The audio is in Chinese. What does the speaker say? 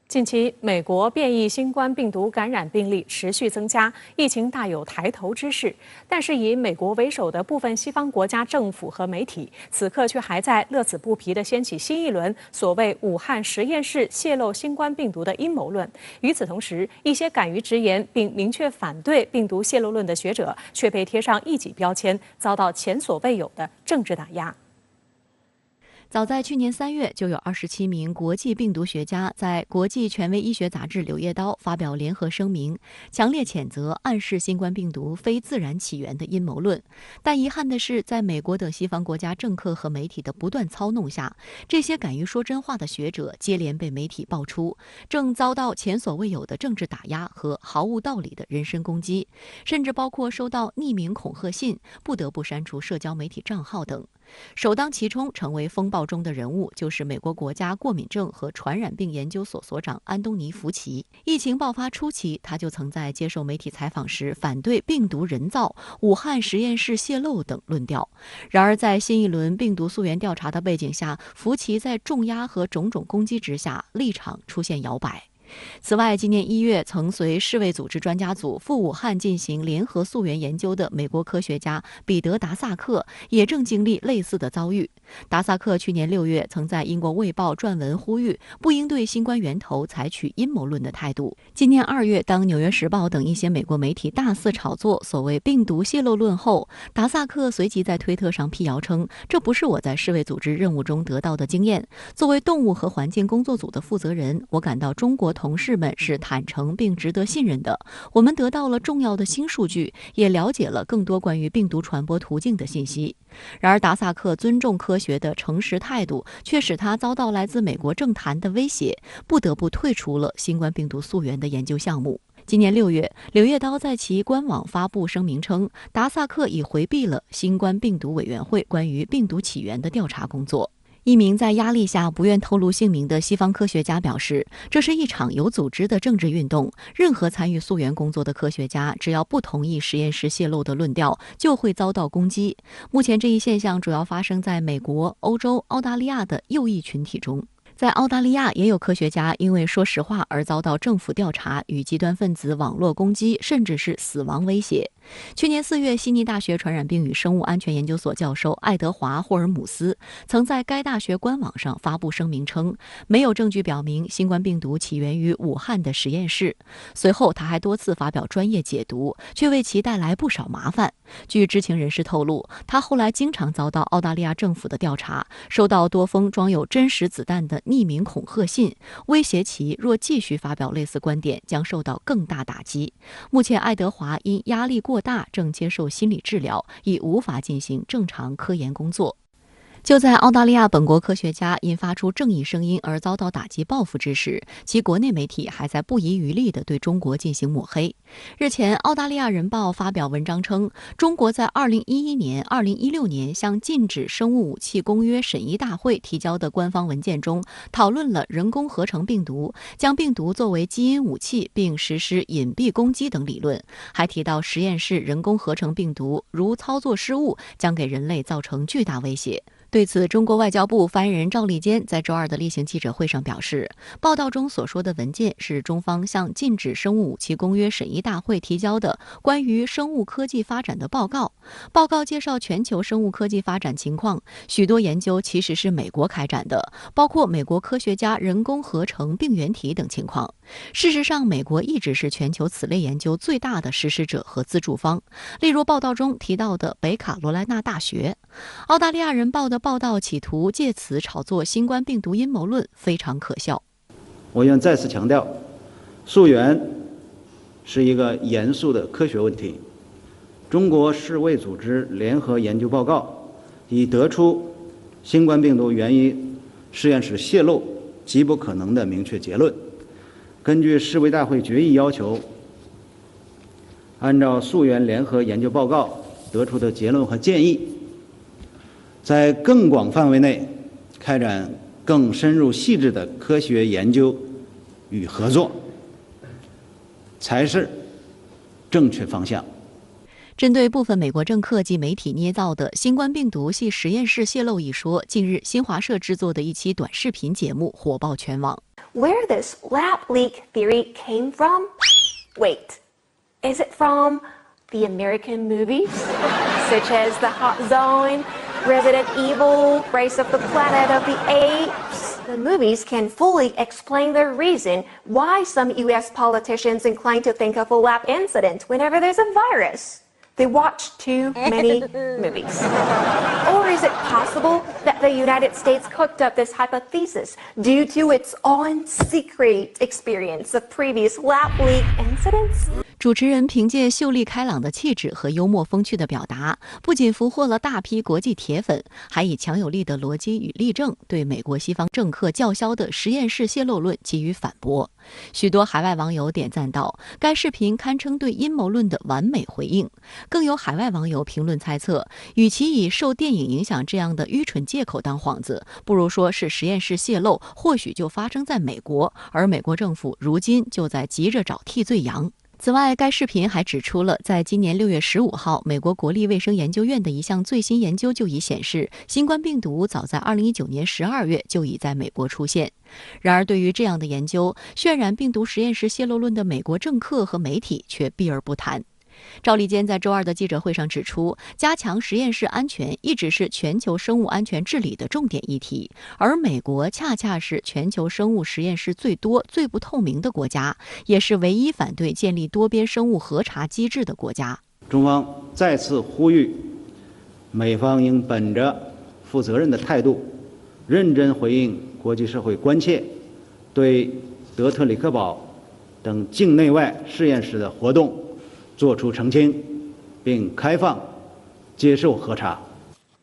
近期，美国变异新冠病毒感染病例持续增加，疫情大有抬头之势。但是，以美国为首的部分西方国家政府和媒体，此刻却还在乐此不疲地掀起新一轮所谓武汉实验室泄露新冠病毒的阴谋论。与此同时，一些敢于直言并明确反对病毒泄露论的学者，却被贴上异己标签，遭到前所未有的政治打压。早在去年3月，就有27名国际病毒学家在国际权威医学杂志《柳叶刀》发表联合声明，强烈谴责暗示新冠病毒非自然起源的阴谋论。但遗憾的是，在美国等西方国家政客和媒体的不断操弄下，这些敢于说真话的学者接连被媒体爆出，正遭到前所未有的政治打压和毫无道理的人身攻击，甚至包括收到匿名恐吓信，不得不删除社交媒体账号等。首当其冲成为风暴中的人物，就是美国国家过敏症和传染病研究所所长安东尼·福奇。疫情爆发初期，他就曾在接受媒体采访时反对病毒人造、武汉实验室泄露等论调。然而，在新一轮病毒溯源调查的背景下，福奇在重压和种种攻击之下，立场出现摇摆。此外，今年1月曾随世卫组织专家组赴武汉进行联合溯源研究的美国科学家彼得·达萨克也正经历类似的遭遇。达萨克去年6月曾在英国《卫报》撰文呼吁不应对新冠源头采取阴谋论的态度。今年2月，当《纽约时报》等一些美国媒体大肆炒作所谓病毒泄露论后，达萨克随即在推特上辟谣称，这不是我在世卫组织任务中得到的经验。作为动物和环境工作组的负责人，我感到中国同事们是坦诚并值得信任的。我们得到了重要的新数据，也了解了更多关于病毒传播途径的信息。然而，达萨克尊重科学的诚实态度，却使他遭到来自美国政坛的威胁，不得不退出了新冠病毒溯源的研究项目。今年6月，《柳叶刀》在其官网发布声明称，达萨克已回避了新冠病毒委员会关于病毒起源的调查工作。一名在压力下不愿透露姓名的西方科学家表示，这是一场有组织的政治运动，任何参与溯源工作的科学家只要不同意实验室泄露的论调，就会遭到攻击。目前这一现象主要发生在美国、欧洲、澳大利亚的右翼群体中。在澳大利亚，也有科学家因为说实话而遭到政府调查与极端分子网络攻击，甚至是死亡威胁。去年4月，悉尼大学传染病与生物安全研究所教授爱德华·霍尔姆斯曾在该大学官网上发布声明称，没有证据表明新冠病毒起源于武汉的实验室。随后，他还多次发表专业解读，却为其带来不少麻烦。据知情人士透露，他后来经常遭到澳大利亚政府的调查，收到多封装有真实子弹的匿名恐吓信，威胁其若继续发表类似观点，将受到更大打击。目前，爱德华因压力过大，正接受心理治疗，已无法进行正常科研工作。就在澳大利亚本国科学家因发出正义声音而遭到打击报复之时，其国内媒体还在不遗余力地对中国进行抹黑。日前，澳大利亚人报发表文章称，中国在2011年、2016年向禁止生物武器公约审议大会提交的官方文件中，讨论了人工合成病毒、将病毒作为基因武器并实施隐蔽攻击等理论，还提到实验室人工合成病毒如操作失误，将给人类造成巨大威胁。对此，中国外交部发言人赵立坚在周2的例行记者会上表示，报道中所说的文件是中方向禁止生物武器公约审议大会提交的关于生物科技发展的报告。报告介绍全球生物科技发展情况，许多研究其实是美国开展的，包括美国科学家人工合成病原体等情况。事实上，美国一直是全球此类研究最大的实施者和资助方，例如报道中提到的北卡罗来纳大学。澳大利亚人报的报道企图借此炒作新冠病毒阴谋论，非常可笑。我愿再次强调，溯源是一个严肃的科学问题。中国世卫组织联合研究报告已得出新冠病毒源于实验室泄露极不可能的明确结论。根据世卫大会决议要求，按照溯源联合研究报告得出的结论和建议，在更广范围内开展更深入细致的科学研究与合作，才是正确方向。针对部分美国政客及媒体捏造的新冠病毒系实验室泄露一说，近日新华社制作的一期短视频节目火爆全网。 Where this lab leak theory came from? Wait, is it from the American movies, such as The Hot Zone, Resident Evil, Rise of the Planet of the Apes? The movies can fully explain the reason why some U.S. politicians incline to think of a lab incident whenever there's a virus. They watch too many movies. Or is it possible that the United States cooked up this hypothesis due to its own secret experience of previous lab leak incidents? 主持人凭借秀丽开朗的气质和幽默风趣的表达，不仅俘获了大批国际铁粉，还以强有力的逻辑与例证对美国西方政客叫嚣的实验室泄露论给予反驳。许多海外网友点赞道，该视频堪称对阴谋论的完美回应。更有海外网友评论猜测，与其以受电影影响这样的愚蠢借口当幌子，不如说是实验室泄露或许就发生在美国，而美国政府如今就在急着找替罪羊。此外，该视频还指出了，在今年6月15号，美国国立卫生研究院的一项最新研究就已显示，新冠病毒早在2019年12月就已在美国出现。然而，对于这样的研究，渲染病毒实验室泄露论的美国政客和媒体却避而不谈。赵立坚在周二的记者会上指出，加强实验室安全一直是全球生物安全治理的重点议题，而美国恰恰是全球生物实验室最多、最不透明的国家，也是唯一反对建立多边生物核查机制的国家。中方再次呼吁，美方应本着负责任的态度，认真回应国际社会关切，对德特里克堡等境内外实验室的活动作出澄清，并开放接受核查。